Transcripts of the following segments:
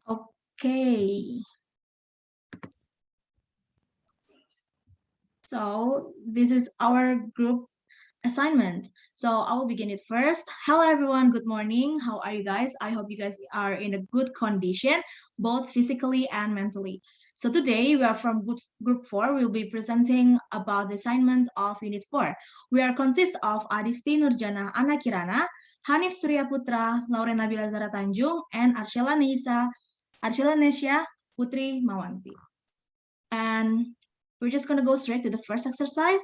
Okay. So this is our group assignment. So I will begin it first. Hello everyone, good morning. How are you guys? I hope you guys are in a good condition, both physically and mentally. So today we are from group 4. We'll be presenting about the assignment of Unit 4. We are consist of Adisti Nurjana Ana Kirana, Hanif Surya Putra, Lauren Nabila Zara Tanjung, and Arshela Nesya Putri Mawanti. And we're just going to go straight to the first exercise.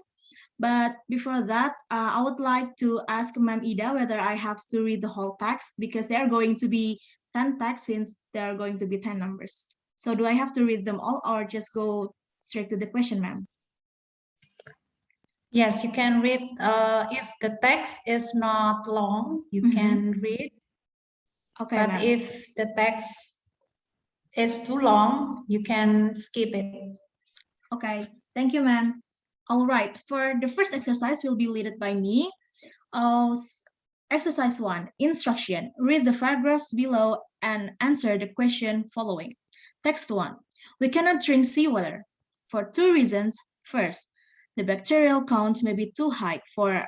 But before that, I would like to ask Ma'am Ida whether I have to read the whole text, because there are going to be 10 texts since there are going to be 10 numbers. So do I have to read them all or just go straight to the question, ma'am? Yes, you can read. If the text is not long, you can read. Okay, but if the text is too long, you can skip it. Okay, thank you, ma'am. All right, for the first exercise will be led by me. Exercise 1, instruction. Read the paragraphs below and answer the question following. Text 1, we cannot drink seawater for 2 reasons. First, the bacterial count may be too high for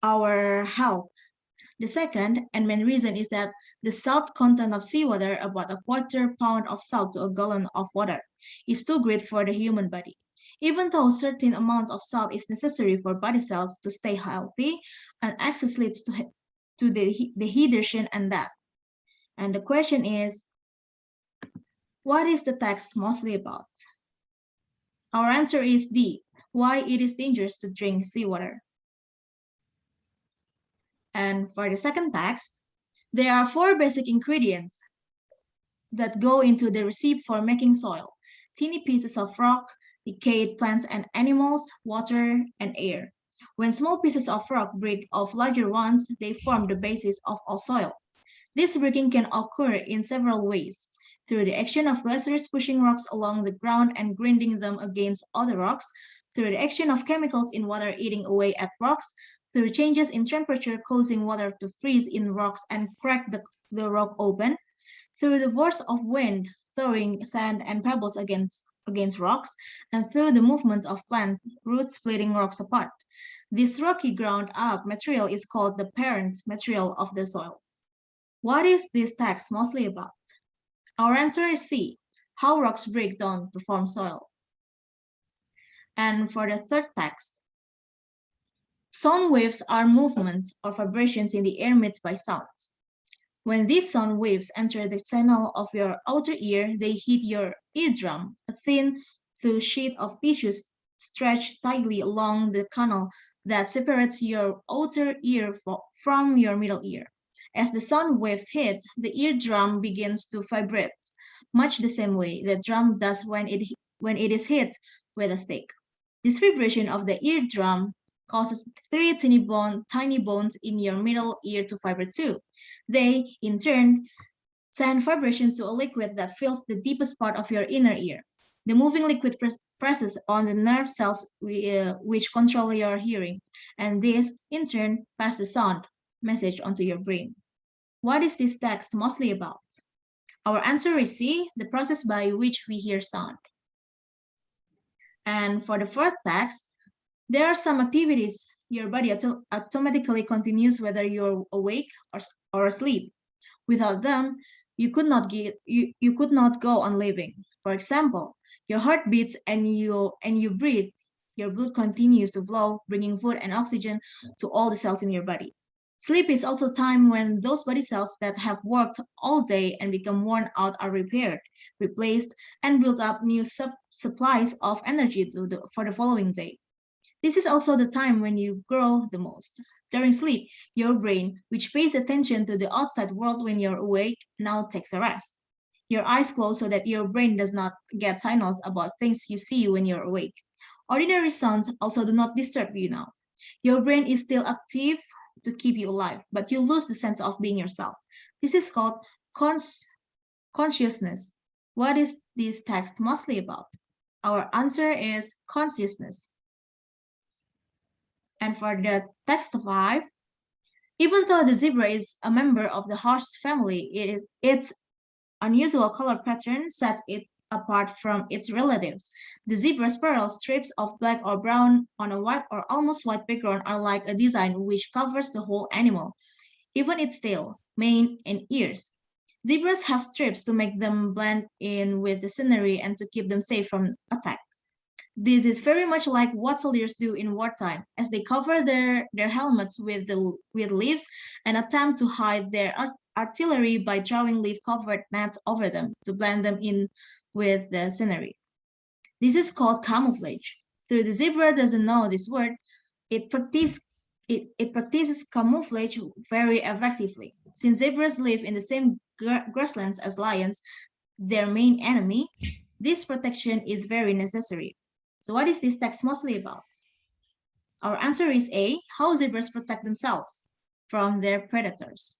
our health. The second and main reason is that the salt content of seawater, about a quarter pound of salt to a gallon of water, is too great for the human body. Even though a certain amount of salt is necessary for body cells to stay healthy, an excess leads to the dehydration and death. And the question is, what is the text mostly about? Our answer is D, why it is dangerous to drink seawater. And for the second text, there are 4 basic ingredients that go into the recipe for making soil: tiny pieces of rock, decayed plants and animals, water, and air. When small pieces of rock break off larger ones, they form the basis of all soil. This breaking can occur in several ways: through the action of glaciers pushing rocks along the ground and grinding them against other rocks, through the action of chemicals in water eating away at rocks, through changes in temperature causing water to freeze in rocks and crack the rock open, through the force of wind throwing sand and pebbles against rocks, and through the movement of plant roots splitting rocks apart. This rocky ground-up material is called the parent material of the soil. What is this text mostly about? Our answer is C, how rocks break down to form soil. And for the third text, sound waves are movements or vibrations in the air made by sounds. When these sound waves enter the channel of your outer ear, they hit your eardrum, a thin, sheet of tissues stretched tightly along the canal that separates your outer ear from your middle ear. As the sound waves hit, the eardrum begins to vibrate, much the same way the drum does when it is hit with a stick. This vibration of the eardrum causes 3 tiny bones in your middle ear to vibrate too. They, in turn, send vibrations to a liquid that fills the deepest part of your inner ear. The moving liquid presses on the nerve cells which control your hearing, and this, in turn, passes the sound message onto your brain. What is this text mostly about? Our answer is C, the process by which we hear sound. And for the fourth text, there are some activities your body automatically continues whether you're awake or asleep. Without them, you could not go on living. For example, your heart beats and you breathe. Your blood continues to flow, bringing food and oxygen to all the cells in your body. Sleep is also time when those body cells that have worked all day and become worn out are repaired, replaced, and build up new supplies of energy for the following day. This is also the time when you grow the most. During sleep, your brain, which pays attention to the outside world when you're awake, now takes a rest. Your eyes close so that your brain does not get signals about things you see when you're awake. Ordinary sounds also do not disturb you now. Your brain is still active to keep you alive, but you lose the sense of being yourself. This is called consciousness. What is this text mostly about? Our answer is consciousness. And for the text 5, Even though the zebra is a member of the horse family, its unusual color pattern sets it apart from its relatives. The zebra's parallel strips of black or brown on a white or almost white background are like a design which covers the whole animal, even its tail, mane, and ears. Zebras have strips to make them blend in with the scenery and to keep them safe from attack. This is very much like what soldiers do in wartime, as they cover their helmets with leaves and attempt to hide their artillery by drawing leaf-covered nets over them to blend them in with the scenery. This is called camouflage. Though the zebra doesn't know this word, it practices camouflage very effectively. Since zebras live in the same grasslands as lions, their main enemy, this protection is very necessary. So what is this text mostly about? Our answer is A, how zebras protect themselves from their predators.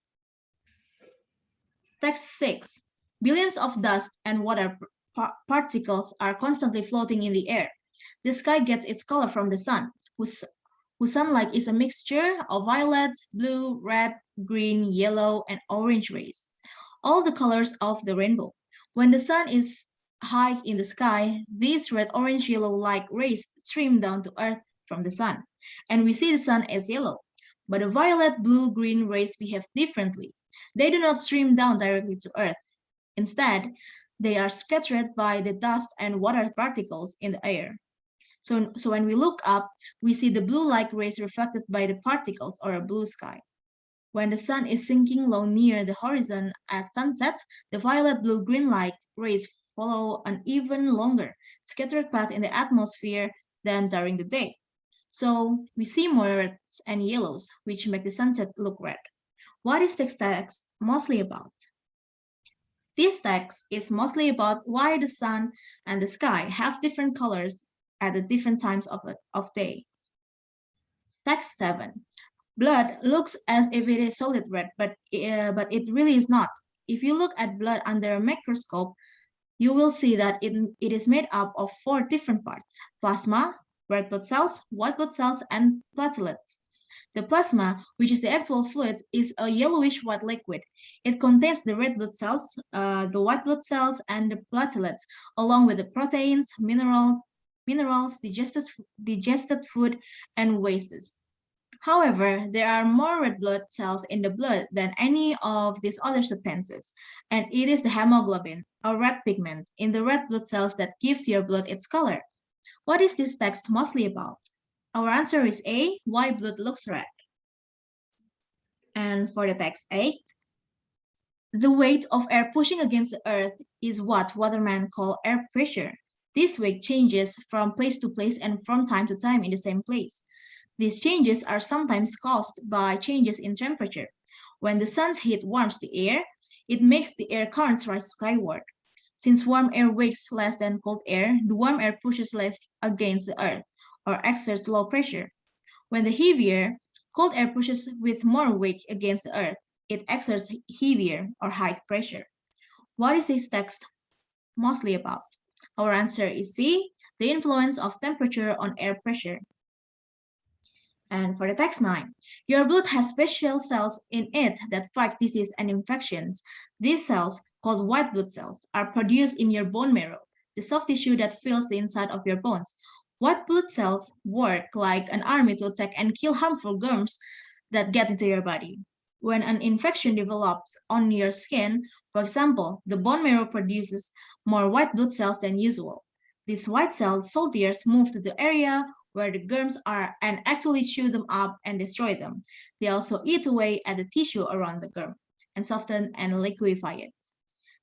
Text 6, billions of dust and water particles are constantly floating in the air. The sky gets its color from the sun, whose sunlight is a mixture of violet, blue, red, green, yellow, and orange rays, all the colors of the rainbow. When the sun is high in the sky, these red, orange, yellow light rays stream down to earth from the sun, and we see the sun as yellow. But the violet, blue, green rays behave differently. They do not stream down directly to earth. Instead, they are scattered by the dust and water particles in the air. So when we look up, we see the blue light rays reflected by the particles or a blue sky. When the sun is sinking low near the horizon at sunset, the violet, blue, green light rays follow an even longer, scattered path in the atmosphere than during the day. So we see more reds and yellows, which make the sunset look red. What is this text mostly about? This text is mostly about why the sun and the sky have different colors at the different times of day. Text 7. Blood looks as if it is solid red, but it really is not. If you look at blood under a microscope, you will see that it is made up of 4 different parts: plasma, red blood cells, white blood cells, and platelets. The plasma, which is the actual fluid, is a yellowish-white liquid. It contains the red blood cells, the white blood cells, and the platelets, along with the proteins, minerals, digested food, and wastes. However, there are more red blood cells in the blood than any of these other substances, and it is the hemoglobin, a red pigment, in the red blood cells that gives your blood its color. What is this text mostly about? Our answer is A, why blood looks red. And for the text 8, the weight of air pushing against the earth is what watermen call air pressure. This weight changes from place to place and from time to time in the same place. These changes are sometimes caused by changes in temperature. When the sun's heat warms the air, it makes the air currents rise skyward. Since warm air weighs less than cold air, the warm air pushes less against the earth, or exerts low pressure. When the heavier, cold air pushes with more weight against the earth, it exerts heavier or high pressure. What is this text mostly about? Our answer is C, the influence of temperature on air pressure. And for the text 9, your blood has special cells in it that fight disease and infections. These cells, called white blood cells, are produced in your bone marrow, the soft tissue that fills the inside of your bones. White blood cells work like an army to attack and kill harmful germs that get into your body. When an infection develops on your skin, for example, the bone marrow produces more white blood cells than usual. These white cells, soldiers, move to the area where the germs are and actually chew them up and destroy them. They also eat away at the tissue around the germ and soften and liquefy it.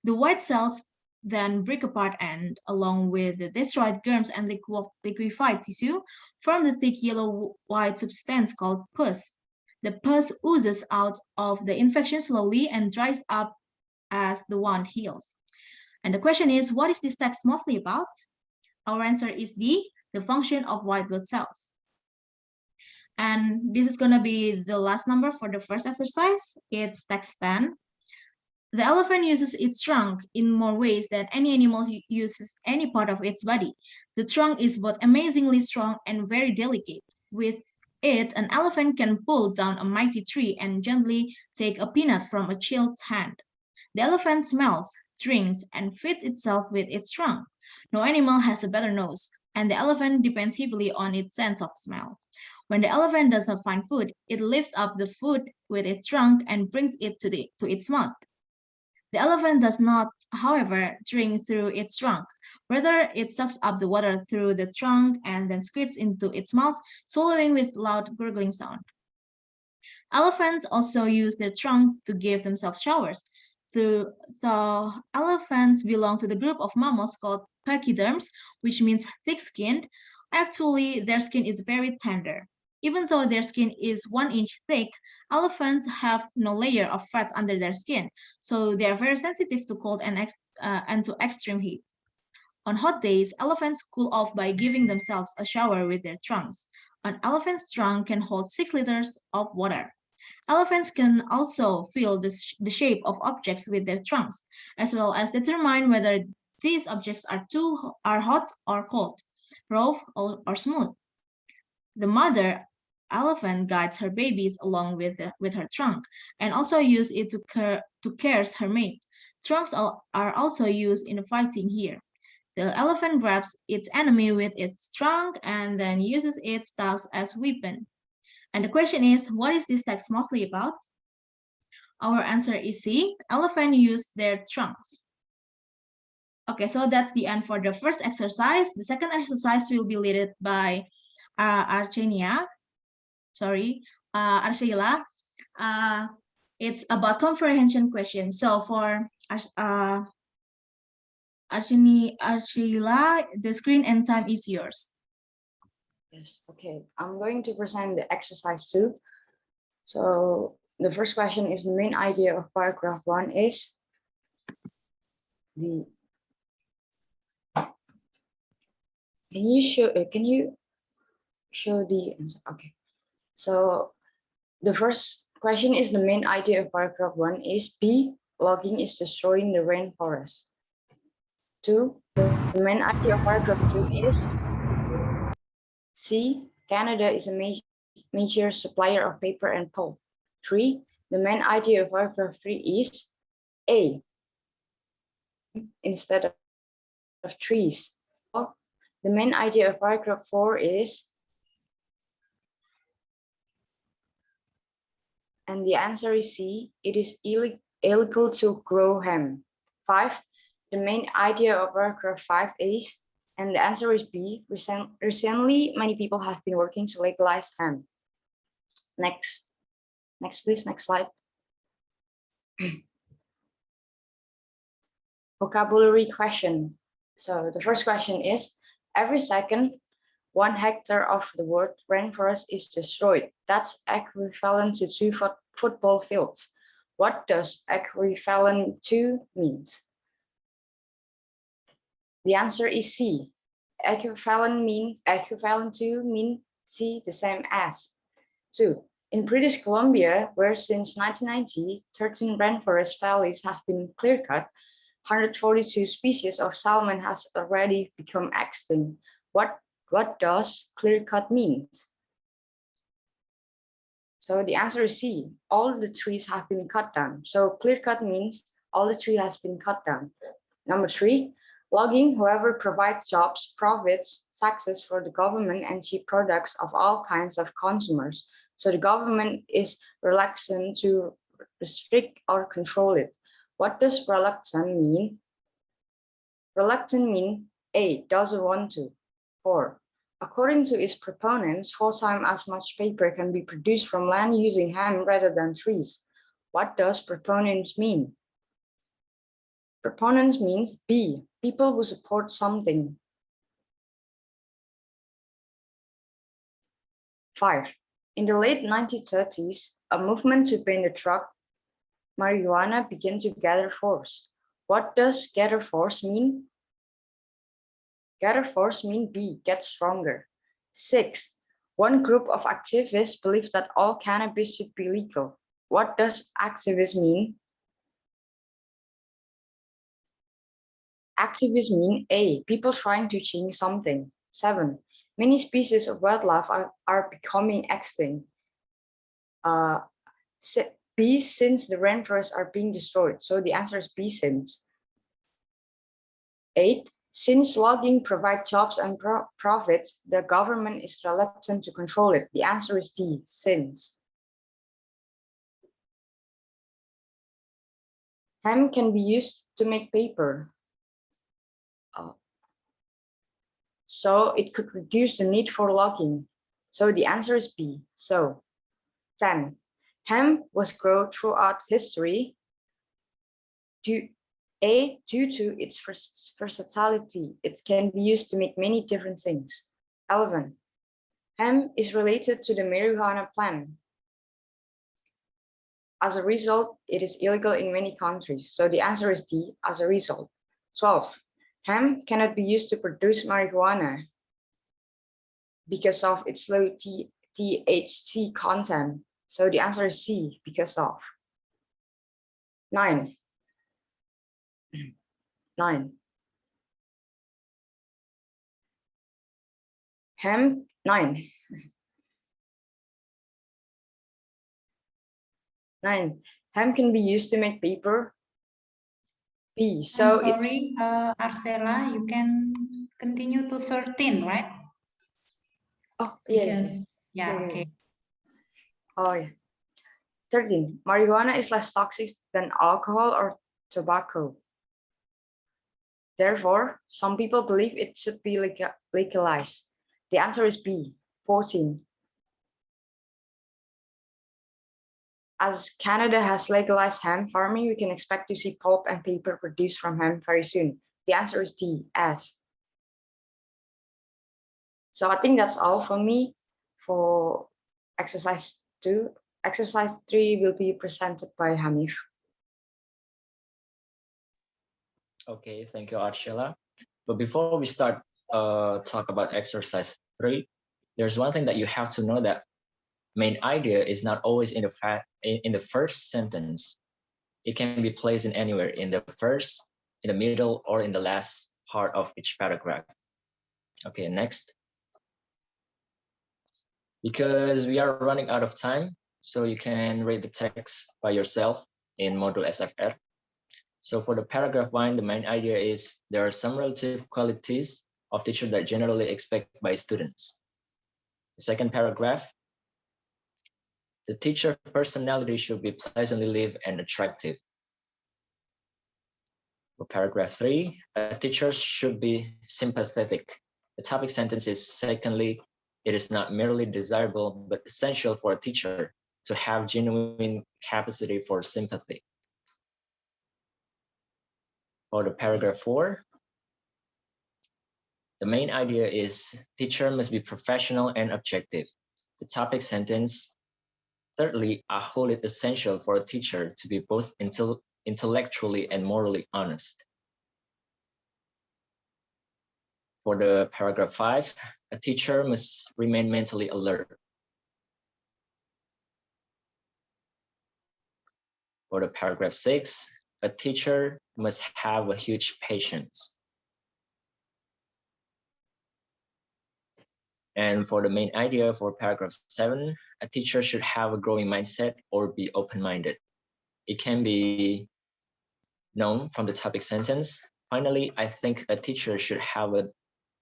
The white cells then break apart and, along with the destroyed germs and liquefied tissue, form the thick yellow-white substance called pus. The pus oozes out of the infection slowly and dries up as the wound heals. And the question is, what is this text mostly about? Our answer is D, the function of white blood cells. And this is going to be the last number for the first exercise. It's text 10. The elephant uses its trunk in more ways than any animal uses any part of its body. The trunk is both amazingly strong and very delicate. With An elephant can pull down a mighty tree and gently take a peanut from a child's hand. The elephant smells, drinks, and feeds itself with its trunk. No animal has a better nose, and the elephant depends heavily on its sense of smell. When the elephant does not find food, it lifts up the food with its trunk and brings it to its mouth. The elephant does not, however, drink through its trunk. Rather, it sucks up the water through the trunk and then squirts into its mouth, swallowing with loud gurgling sound. Elephants also use their trunks to give themselves showers. The elephants belong to the group of mammals called pachyderms, which means thick-skinned. Actually, their skin is very tender. Even though their skin is 1 inch thick, elephants have no layer of fat under their skin, so they are very sensitive to cold and to extreme heat. On hot days, elephants cool off by giving themselves a shower with their trunks. An elephant's trunk can hold 6 liters of water. Elephants can also feel the shape of objects with their trunks, as well as determine whether these objects are hot or cold, rough or smooth. The mother elephant guides her babies along with her trunk, and also use it to caress her mate. Trunks are also used in fighting here. The elephant grabs its enemy with its trunk and then uses its tusks as weapon. And the question is, what is this text mostly about? Our answer is C. Elephants use their trunks. Okay, so that's the end for the first exercise. The second exercise will be led by Archenia. Arshila. It's about comprehension questions. So for Archila, the screen and time is yours. Yes, okay. I'm going to present the exercise 2. So the first question is the main idea of paragraph 1 is the. Can you show the answer? Okay. So the first question is the main idea of paragraph 1 is B. Logging is destroying the rainforest. 2. The main idea of paragraph 2 is C. Canada is a major supplier of paper and pulp. 3. The main idea of paragraph 3 is A. Instead of trees. The main idea of paragraph 4 is, and the answer is C. It is illegal to grow hemp. 5. The main idea of paragraph 5 is, and the answer is B. Recently, many people have been working to legalize hemp. Next, please, next slide. Vocabulary question. So the first question is, every second, 1 hectare of the word rainforest is destroyed. That's equivalent to 2 football fields. What does equivalent to means? The answer is C. Equivalent to means C, the same as. 2. In British Columbia, where since 1990, 13 rainforest valleys have been clear-cut, 142 species of salmon has already become extinct. What does clear-cut mean? So the answer is C. All the trees have been cut down. So clear-cut means all the tree has been cut down. Number 3. Logging, however, provides jobs, profits, taxes for the government, and cheap products of all kinds of consumers. So the government is reluctant to restrict or control it. What does reluctant mean? Reluctant means A, doesn't want to. 4. According to its proponents, 4 times as much paper can be produced from land using hemp rather than trees. What does proponents mean? Proponents means B, people who support something. 5. In the late 1930s, a movement to ban the drug marijuana began to gather force. What does gather force mean? Gather force means B, get stronger. 6. One group of activists believe that all cannabis should be legal. What does activist mean? Activists mean A, people trying to change something. 7. Many species of wildlife are becoming extinct. B, since the rainforests are being destroyed. So the answer is B, since. 8, since logging provides jobs and profits, the government is reluctant to control it. The answer is D, since. Hemp can be used to make paper. So it could reduce the need for logging. So the answer is B. So 10. Hemp was grown throughout history due to its versatility. It can be used to make many different things. 11. Hemp is related to the marijuana plant. As a result, it is illegal in many countries. So the answer is D, as a result. 12. Hemp cannot be used to produce marijuana because of its low THC content. So the answer is C, because of. 9. 9. Hemp, 9. 9. Hemp can be used to make paper. B. So I'm sorry, Arcela, you can continue to 13, right? Oh, yeah. Because, yeah, okay. Oh, yeah. 13. Marijuana is less toxic than alcohol or tobacco. Therefore, some people believe it should be legalized. The answer is B. 14. As Canada has legalized hemp farming, we can expect to see pulp and paper produced from hemp very soon. The answer is D, S. So I think that's all for me for exercise 2. Exercise 3 will be presented by Hanif. Okay, thank you, Archela. But before we start talk about exercise 3, there's one thing that you have to know, that main idea is not always in the first sentence. It can be placed in anywhere, in the first, in the middle, or in the last part of each paragraph. Okay, next. Because we are running out of time, so you can read the text by yourself in module SFR. So for the paragraph 1, the main idea is there are some relative qualities of teacher that generally expect by students. The second paragraph, the teacher personality should be pleasantly lived and attractive. For paragraph 3, a teacher should be sympathetic. The topic sentence is, secondly, it is not merely desirable but essential for a teacher to have genuine capacity for sympathy. For the paragraph 4, the main idea is teacher must be professional and objective. The topic sentence, thirdly, I hold it essential for a teacher to be both intellectually and morally honest. For the paragraph 5, a teacher must remain mentally alert. For the paragraph 6, a teacher must have a huge patience. And for the main idea for paragraph 7, a teacher should have a growing mindset or be open-minded. It can be known from the topic sentence. Finally, I think a teacher should have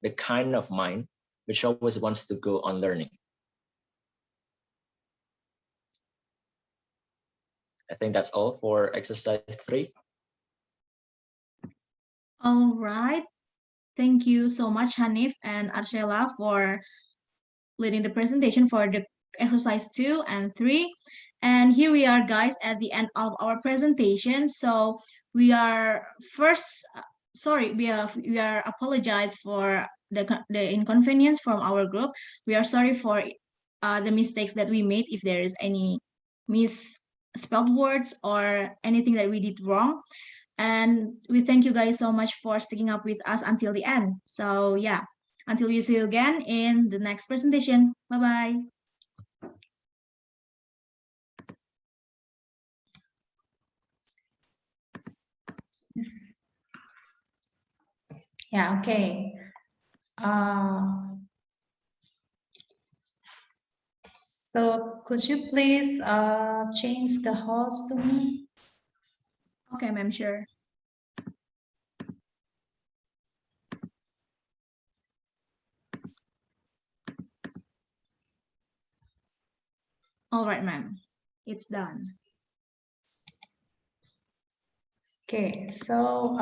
the kind of mind which always wants to go on learning. I think that's all for exercise 3. All right. Thank you so much, Hanif and Arshela, for leading the presentation for the exercise 2 and 3. And here we are, guys, at the end of our presentation. So we are we are apologize for the inconvenience from our group. We are sorry for the mistakes that we made, if there is any misspelled words or anything that we did wrong. And we thank you guys so much for sticking up with us until the end. So yeah, until we see you again in the next presentation. Bye-bye. Yeah, okay. So could you please change the host to me? Okay, ma'am, sure. All right, ma'am. It's done. Okay, so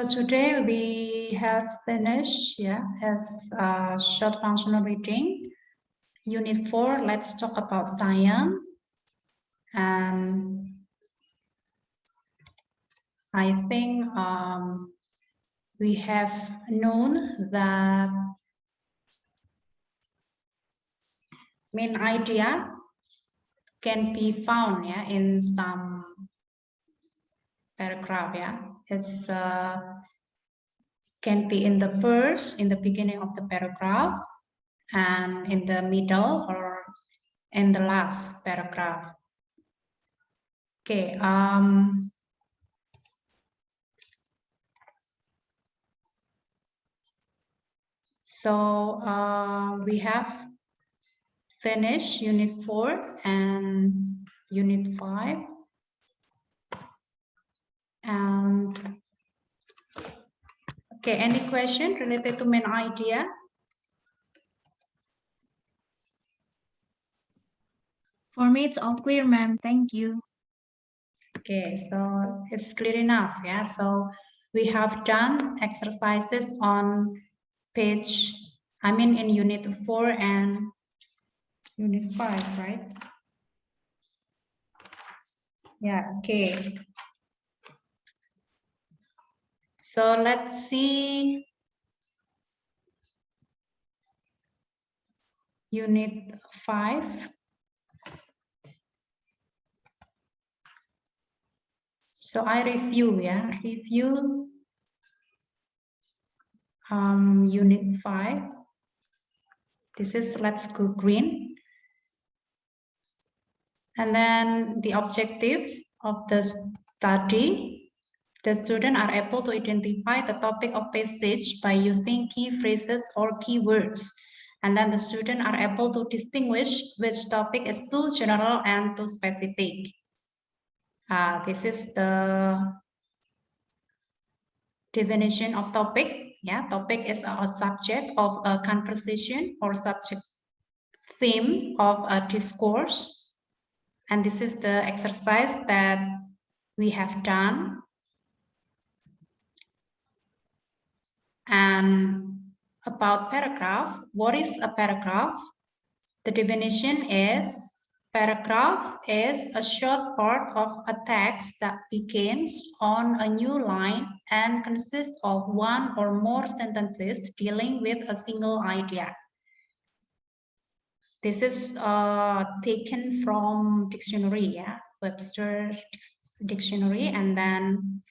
today we have finished, as short functional reading. Unit 4, let's talk about science. And I think we have known that main idea can be found in some paragraph. It's can be in the beginning of the paragraph, and in the middle, or in the last paragraph. Okay. So we have finished Unit 4 and Unit 5. And okay, any question related to main idea? For me, it's all clear, ma'am. Thank you. Okay, so it's clear enough. So we have done exercises on page, in Unit 4 and Unit 5, right? Yeah, okay. So let's see Unit 5. So I review, Unit 5. This is let's go green. And then the objective of the study, the students are able to identify the topic of passage by using key phrases or keywords. And then the students are able to distinguish which topic is too general and too specific. This is the definition of topic. Topic is a subject of a conversation or subject theme of a discourse. And this is the exercise that we have done. And about paragraph, what is a paragraph? The definition is, paragraph is a short part of a text that begins on a new line and consists of one or more sentences dealing with a single idea. This is taken from dictionary, Webster dictionary. And then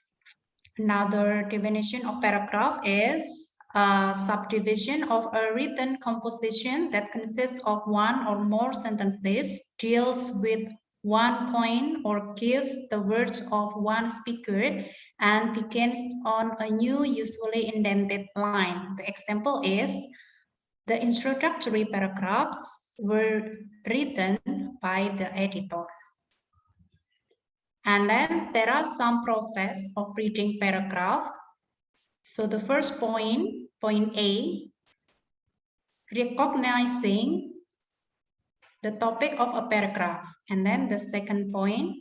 another definition of paragraph is a subdivision of a written composition that consists of one or more sentences, deals with one point or gives the words of one speaker, and begins on a new, usually indented line. The example is, the introductory paragraphs were written by the editor. And then there are some process of reading paragraph. So the first point, point A, recognizing the topic of a paragraph. And then the second point,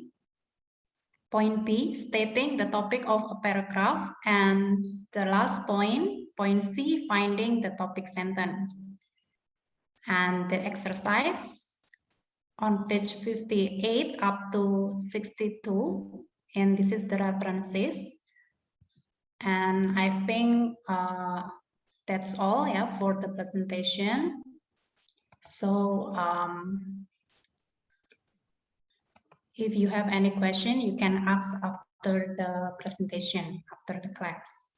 point B, stating the topic of a paragraph. And the last point, point C, finding the topic sentence. And the exercise on page 58 up to 62. And this is the references. And I think that's all for the presentation. So if you have any question, you can ask after the presentation, after the class.